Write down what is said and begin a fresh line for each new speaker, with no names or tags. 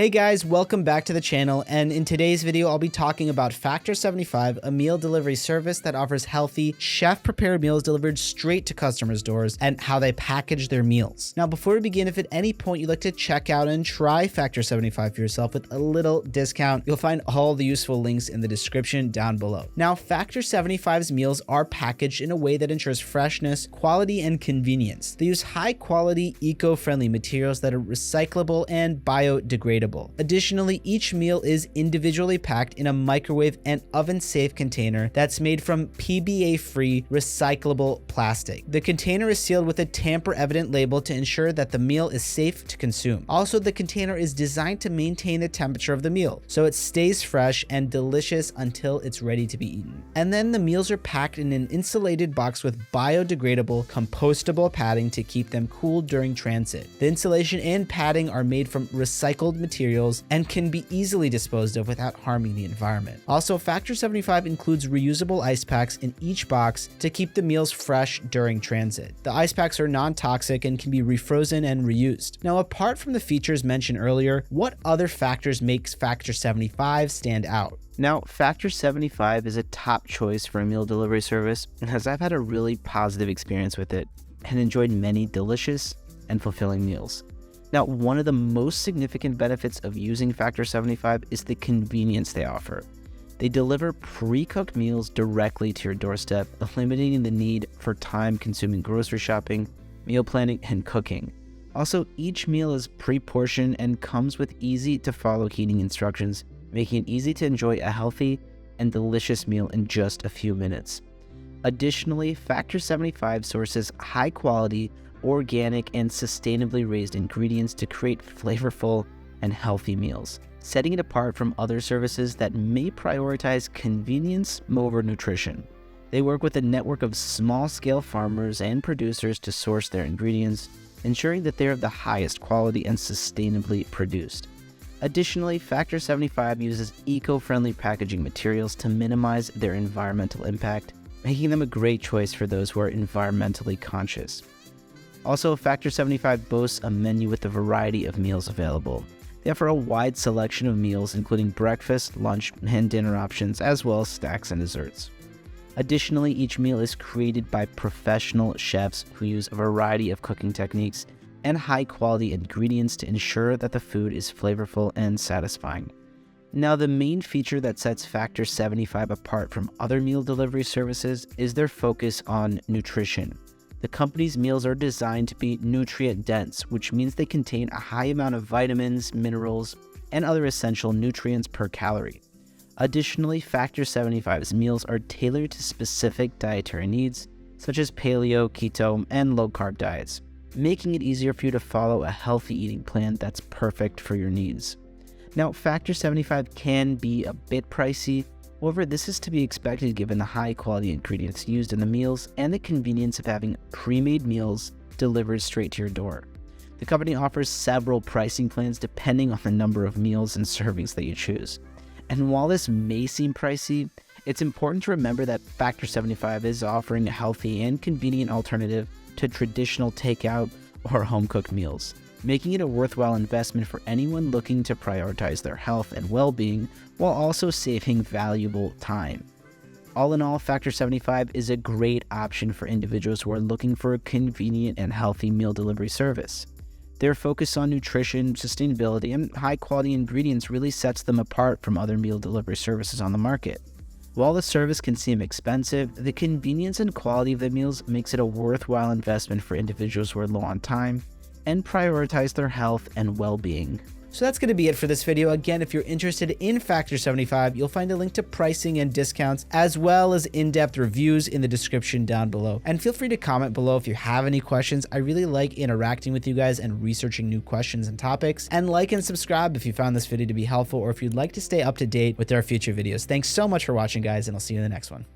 Hey guys, welcome back to the channel, and in today's video I'll be talking about Factor 75, a meal delivery service that offers healthy, chef-prepared meals delivered straight to customers' doors, and how they package their meals. Now before we begin, if at any point you'd like to check out and try Factor 75 for yourself with a little discount, you'll find all the useful links in the description down below. Now Factor 75's meals are packaged in a way that ensures freshness, quality, and convenience. They use high-quality, eco-friendly materials that are recyclable and biodegradable. Additionally, each meal is individually packed in a microwave and oven-safe container that's made from PBA-free recyclable plastic. The container is sealed with a tamper-evident label to ensure that the meal is safe to consume. Also, the container is designed to maintain the temperature of the meal, so it stays fresh and delicious until it's ready to be eaten. And then the meals are packed in an insulated box with biodegradable, compostable padding to keep them cool during transit. The insulation and padding are made from recycled materials and can be easily disposed of without harming the environment. Also, Factor 75 includes reusable ice packs in each box to keep the meals fresh during transit. The ice packs are non-toxic and can be refrozen and reused. Now, apart from the features mentioned earlier, what other factors makes Factor 75 stand out?
Now, Factor 75 is a top choice for a meal delivery service, as I've had a really positive experience with it and enjoyed many delicious and fulfilling meals. Now, one of the most significant benefits of using Factor 75 is the convenience they offer. They deliver pre-cooked meals directly to your doorstep, eliminating the need for time-consuming grocery shopping, meal planning, and cooking. Also, each meal is pre-portioned and comes with easy-to-follow heating instructions, making it easy to enjoy a healthy and delicious meal in just a few minutes. Additionally, Factor 75 sources high-quality, organic, and sustainably raised ingredients to create flavorful and healthy meals, setting it apart from other services that may prioritize convenience over nutrition. They work with a network of small-scale farmers and producers to source their ingredients, ensuring that they are of the highest quality and sustainably produced. Additionally, Factor 75 uses eco-friendly packaging materials to minimize their environmental impact, making them a great choice for those who are environmentally conscious. Also, Factor 75 boasts a menu with a variety of meals available. They offer a wide selection of meals, including breakfast, lunch, and dinner options, as well as snacks and desserts. Additionally, each meal is created by professional chefs who use a variety of cooking techniques and high-quality ingredients to ensure that the food is flavorful and satisfying. Now, the main feature that sets Factor 75 apart from other meal delivery services is their focus on nutrition. The company's meals are designed to be nutrient-dense, which means they contain a high amount of vitamins, minerals, and other essential nutrients per calorie. Additionally, Factor 75's meals are tailored to specific dietary needs, such as paleo, keto, and low-carb diets, making it easier for you to follow a healthy eating plan that's perfect for your needs. Now, Factor 75 can be a bit pricey. However, this is to be expected given the high-quality ingredients used in the meals and the convenience of having pre-made meals delivered straight to your door. The company offers several pricing plans depending on the number of meals and servings that you choose. And while this may seem pricey, it's important to remember that Factor 75 is offering a healthy and convenient alternative to traditional takeout or home-cooked meals, making it a worthwhile investment for anyone looking to prioritize their health and well-being while also saving valuable time. All in all, Factor 75 is a great option for individuals who are looking for a convenient and healthy meal delivery service. Their focus on nutrition, sustainability, and high-quality ingredients really sets them apart from other meal delivery services on the market. While the service can seem expensive, the convenience and quality of the meals makes it a worthwhile investment for individuals who are low on time and prioritize their health and well-being.
So that's going to be it for this video. Again, if you're interested in Factor 75, you'll find a link to pricing and discounts, as well as in-depth reviews in the description down below. And feel free to comment below if you have any questions. I really like interacting with you guys and researching new questions and topics. And like and subscribe if you found this video to be helpful, or if you'd like to stay up to date with our future videos. Thanks so much for watching, guys, and I'll see you in the next one.